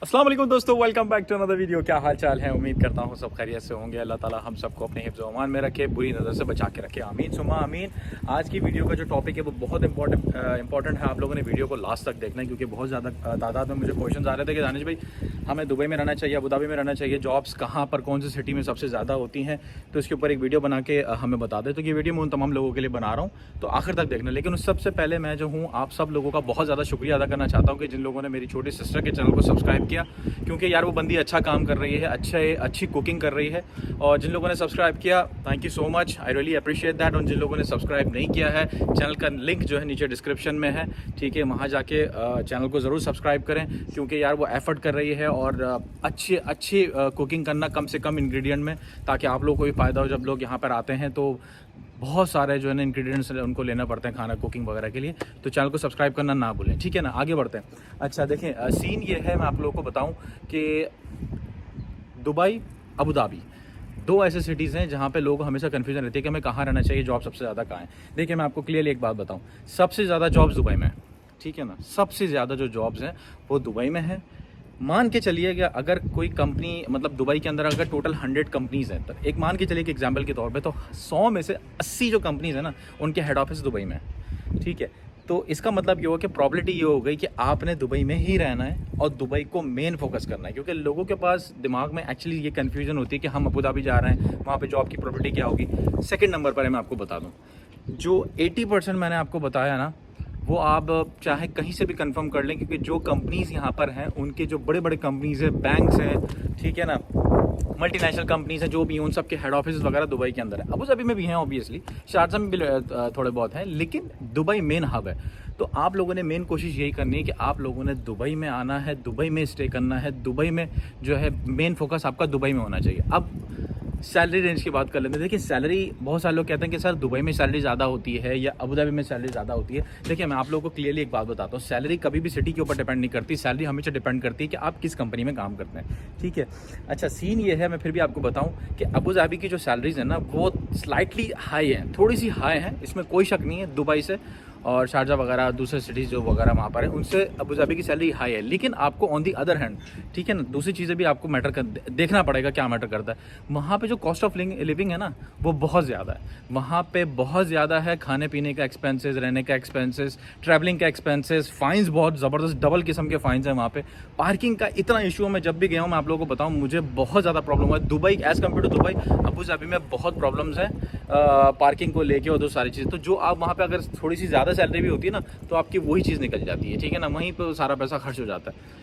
अस्सलाम वालेकुम दोस्तों, welcome back to another video. क्या हाल चाल है? उम्मीद करता हूँ सब खैरियत से होंगे। अल्लाह ताला हम सबको अपने हिफ्ज़ अमान में रखे, बुरी नज़र से बचा के रखे। आमीन सुमा आमीन। आज की वीडियो का जो टॉपिक है वो बहुत इंपॉर्टेंट है। आप लोगों ने वीडियो को लास्ट तक देखना है क्योंकि बहुत ज़्यादा तादाद में मुझे क्वेश्चन आ रहे थे कि दानिश भाई हमें दुबई में रहना चाहिए, अबू धाबी में रहना चाहिए, जॉब्स कहाँ पर कौन सी सिटी में सबसे ज़्यादा होती हैं, तो इसके ऊपर एक वीडियो बना के हमें बता दें। तो ये वीडियो मैं उन तमाम लोगों के लिए बना रहा हूँ, तो आखिर तक देखना। लेकिन उस सबसे पहले मैं जो हूँ आप सब लोगों का बहुत ज़्यादा शुक्रिया अदा करना चाहता हूँ कि जिन लोगों ने मेरी छोटी सिस्टर के चैनल को सब्सक्राइब किया, क्योंकि यार वो बंदी अच्छा काम कर रही है, अच्छी कुकिंग कर रही है। और जिन लोगों ने सब्सक्राइब किया, thank you so much, I really appreciate that. और जिन लोगों ने सब्सक्राइब नहीं किया है, चैनल का लिंक जो है नीचे डिस्क्रिप्शन में है, ठीक है, वहाँ जाके चैनल को ज़रूर सब्सक्राइब करें, क्योंकि यार वो एफर्ट कर रही है और अच्छी कुकिंग करना कम से कम इंग्रेडिएंट में, ताकि आप लोग को भी फ़ायदा हो। जब लोग यहाँ पर आते हैं तो बहुत सारे जो है ना इंग्रेडिएंट्स उनको लेना पड़ते हैं खाना कुकिंग वगैरह के लिए। तो चैनल को सब्सक्राइब करना ना भूलें, ठीक है ना। आगे बढ़ते हैं। अच्छा देखें, सीन ये है, मैं आप लोगों को बताऊं कि दुबई, अबू धाबी, दो ऐसे सिटीज़ हैं जहाँ पे लोगों को हमेशा कन्फ्यूजन रहती है कि हमें कहाँ रहना चाहिए, जॉब सबसे ज़्यादा कहाँ है। देखिए मैं आपको क्लियरली एक बात बताऊँ, सबसे ज़्यादा जॉब्स दुबई में है, ठीक है ना। सबसे ज़्यादा जो जॉब्स हैं वो दुबई में है। मान के चलिए कि अगर कोई कंपनी, मतलब दुबई के अंदर अगर टोटल 100 कंपनीज़ हैं, तो एक मान के चलिए कि एग्जांपल के तौर पे, तो 100 में से 80 जो कंपनीज़ हैं ना, उनके हेड ऑफिस दुबई में है, ठीक है। तो इसका मतलब ये हो कि प्रॉबिलिटी ये हो गई कि आपने दुबई में ही रहना है और दुबई को मेन फोकस करना है, क्योंकि लोगों के पास दिमाग में एक्चुअली ये कन्फ्यूजन होती है कि हम अबू धाबी जा रहे हैं, वहाँ पर जॉब की प्रॉबिलिटी क्या होगी। सेकेंड नंबर पर है, मैं आपको बता दूँ, जो 80% मैंने आपको बताया ना, वो आप चाहे कहीं से भी कंफर्म कर लें, क्योंकि जो कंपनीज़ यहाँ पर हैं उनके जो बड़े बड़े कंपनीज़ हैं, बैंक्स हैं, ठीक है ना, मल्टीनेशनल कंपनीज़ हैं, जो भी हैं उन सब के हेड ऑफिस वगैरह दुबई के अंदर है। अबू धाबी में भी हैं ऑब्वियसली, शारजा में भी थोड़े बहुत हैं, लेकिन दुबई मेन हब है। तो आप लोगों ने मेन कोशिश यही करनी है कि आप लोगों ने दुबई में आना है, दुबई में स्टे करना है, दुबई में जो है मेन फोकस आपका दुबई में होना चाहिए। अब सैलरी रेंज की बात कर लेते हैं। देखिए सैलरी, बहुत सारे लोग कहते हैं कि सर दुबई में सैलरी ज़्यादा होती है या अबू धाबी में सैलरी ज़्यादा होती है। देखिए मैं आप लोगों को क्लियरली एक बात बताता हूँ, सैलरी कभी भी सिटी के ऊपर डिपेंड नहीं करती, सैलरी हमेशा डिपेंड करती है कि आप किस कंपनी में काम करते हैं, ठीक है। अच्छा सीन ये है, मैं फिर भी आपको बताऊँ कि अबू धाबी की जो सैलरीज है ना वो स्लाइटली हाई है, थोड़ी सी हाई है, इसमें कोई शक नहीं है। दुबई से और शारजा वगैरह दूसरे सिटीज़ जो वगैरह वहाँ पर है उनसे अबू धाबी की सैलरी हाई है। लेकिन आपको ऑन दी अदर हैंड, ठीक है ना, दूसरी चीज़ें भी आपको मैटर कर देखना पड़ेगा। क्या मैटर करता है, वहाँ पे जो कॉस्ट ऑफ लिविंग है ना वो बहुत ज़्यादा है। वहाँ पे बहुत ज़्यादा है, खाने पीने का एक्सपेंसेस, रहने का एक्सपेंसेस, ट्रैवलिंग का एक्सपेंसेस, फ़ाइन्स बहुत ज़बरदस्त डबल किस्म के फ़ाइन्स हैं वहाँ पे। पार्किंग का इतना इशू, मैं जब भी गया हूँ मैं आप लोगों को बताऊँ, मुझे बहुत ज़्यादा प्रॉब्लम हुआ है। Dubai as compared to Dubai, Abu Dhabi में बहुत प्रॉब्लम्स हैं पार्किंग को लेके और दो सारी चीज़ें। तो जो आप वहाँ पे अगर थोड़ी सी ज़्यादा सैलरी भी होती है ना, तो आपकी वही चीज़ निकल जाती है, ठीक है ना, वहीं पर सारा पैसा खर्च हो जाता है।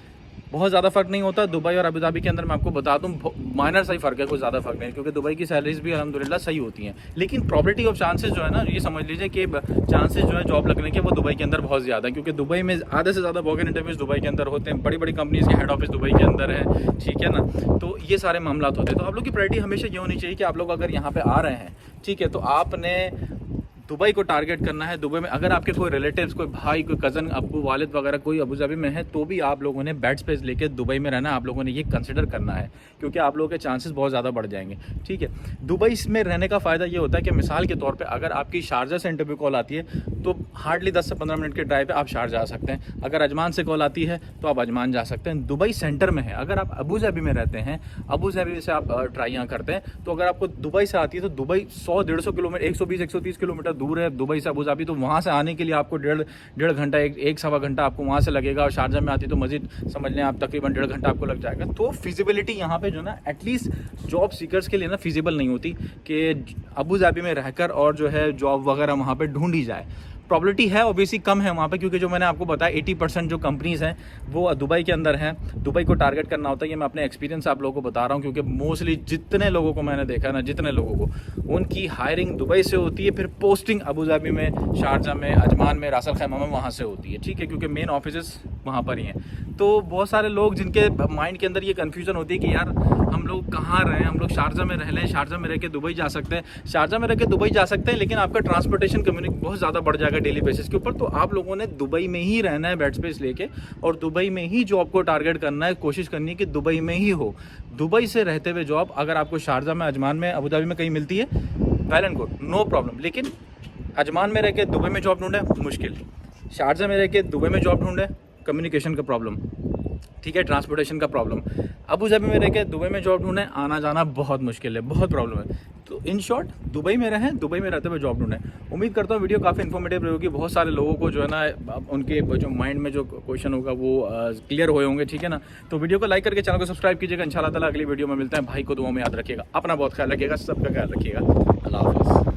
बहुत ज़्यादा फ़र्क नहीं होता दुबई और अबू धाबी के अंदर। मैं आपको बता दूं माइनर सा ही फ़र्क है, कोई ज़्यादा फ़र्क नहीं, क्योंकि दुबई की सैलरीज भी अल्हम्दुलिल्लाह सही होती हैं। लेकिन प्रॉबिलिटी ऑफ चांसेस जो है ना, ये समझ लीजिए कि चांसेस जो है जॉब लगने के वो दुबई के अंदर बहुत ज़्यादा है, क्योंकि दुबई में आधे से ज़्यादा वॉक इन इंटरव्यूज़ दुबई के अंदर होते हैं, बड़ी बड़ी कंपनीज़ के हेड ऑफिस दुबई के अंदर है, ठीक है ना। तो ये सारे मामला होते हैं। तो आप लोग की प्रायोरिटी हमेशा ये होनी चाहिए कि आप लोग अगर यहाँ पर आ रहे हैं, ठीक है, तो आपने दुबई को टारगेट करना है। दुबई में अगर आपके कोई रिलेटिव्स, कोई भाई, कोई कज़न, अब्बू, वालिद वगैरह कोई अबू धाबी में है, तो भी आप लोगों ने बेड स्पेस लेके दुबई में रहना, आप लोगों ने ये कंसिडर करना है, क्योंकि आप लोगों के चांसेस बहुत ज़्यादा बढ़ जाएंगे, ठीक है। दुबई में रहने का फ़ायदा ये होता है कि मिसाल के तौर पे अगर आपकी शारजा से इंटरव्यू कॉल आती है तो हार्डली 10 से 15 मिनट के ड्राइव पे आप शारजा आ सकते हैं। अगर अजमान से कॉल आती है तो आप अजमान जा सकते हैं, दुबई सेंटर में है। अगर आप अबू धाबी में रहते हैं, अबू धाबी से आप ट्राइयाँ करते हैं, तो अगर आपको दुबई से आती है तो दुबई 100-150 किलोमीटर, 120-130 किलोमीटर दूर है दुबई से अबू धाबी। तो वहाँ से आने के लिए आपको डेढ़ घंटा, एक सवा घंटा आपको वहाँ से लगेगा। और शारजा में आती तो मजीद समझ लें आप तकरीबन 1.5 घंटा आपको लग जाएगा। तो फिजिबिलिटी यहाँ पे जो ना एटलीस्ट जॉब सीकर्स के लिए ना फिजिबल नहीं होती कि अबू धाबी में रहकर और जो है जॉब वगैरह वहाँ पे ढूंढी जाए। प्रॉबिलिटी है ऑब्वियसली कम है वहाँ पे, क्योंकि जो मैंने आपको बताया 80% जो कंपनीज़ हैं वो दुबई के अंदर हैं। दुबई को टारगेट करना होता है, ये मैं अपने एक्सपीरियंस आप लोगों को बता रहा हूँ, क्योंकि मोस्टली जितने लोगों को मैंने देखा ना, जितने लोगों को, उनकी हायरिंग दुबई से होती है, फिर पोस्टिंग अबू धाबी में, शारजा में, अजमान में, रास अल खैमा में वहाँ से होती है, ठीक है, क्योंकि मेन ऑफिस वहाँ पर ही हैं। तो बहुत सारे लोग जिनके माइंड के अंदर ये कन्फ्यूज़न होती है कि यार हम लोग कहाँ रहें, हम लोग शारजा में रह लें, शारजा में रह के दुबई जा सकते हैं, शारजा में रह के दुबई जा सकते हैं, लेकिन आपका ट्रांसपोर्टेशन कम्युनिटी बहुत ज़्यादा बढ़ जाएगा डेली बेसिस के ऊपर। तो आप लोगों ने दुबई में ही रहना है बेड स्पेस लेके, और दुबई में ही जॉब को टारगेट करना है, कोशिश करनी है कि दुबई में ही हो। दुबई से रहते हुए जॉब अगर आपको शारजा में, अजमान में, अबू धाबी में कहीं मिलती है, well and good, no problem. लेकिन अजमान में रह के दुबई में जॉब ढूंढे मुश्किल, शारजा में रह के दुबई में जॉब ढूंढे कम्युनिकेशन का प्रॉब्लम, ठीक है, ट्रांसपोर्टेशन का प्रॉब्लम, अबू धाबी में रह के दुबई में जॉब ढूंढें, आना जाना बहुत मुश्किल है, बहुत प्रॉब्लम है। तो इन शॉर्ट दुबई में रहें, दुबई में रहते हुए जॉब ढूंढें। उम्मीद करता हूँ वीडियो काफ़ी इन्फॉर्मेटिव रहेगी, बहुत सारे लोगों को जो है ना उनके जो माइंड में जो क्वेश्चन होगा वो क्लियर हुए होंगे, ठीक है ना। तो वीडियो को लाइक करके चैनल को सब्सक्राइब कीजिएगा। इंशाल्लाह ताला अगली वीडियो में मिलते हैं। भाई को दुआ में याद रखिएगा, अपना बहुत ख्याल रखिएगा, सबका ख्याल रखिएगा। अल्लाह हाफ़िज़।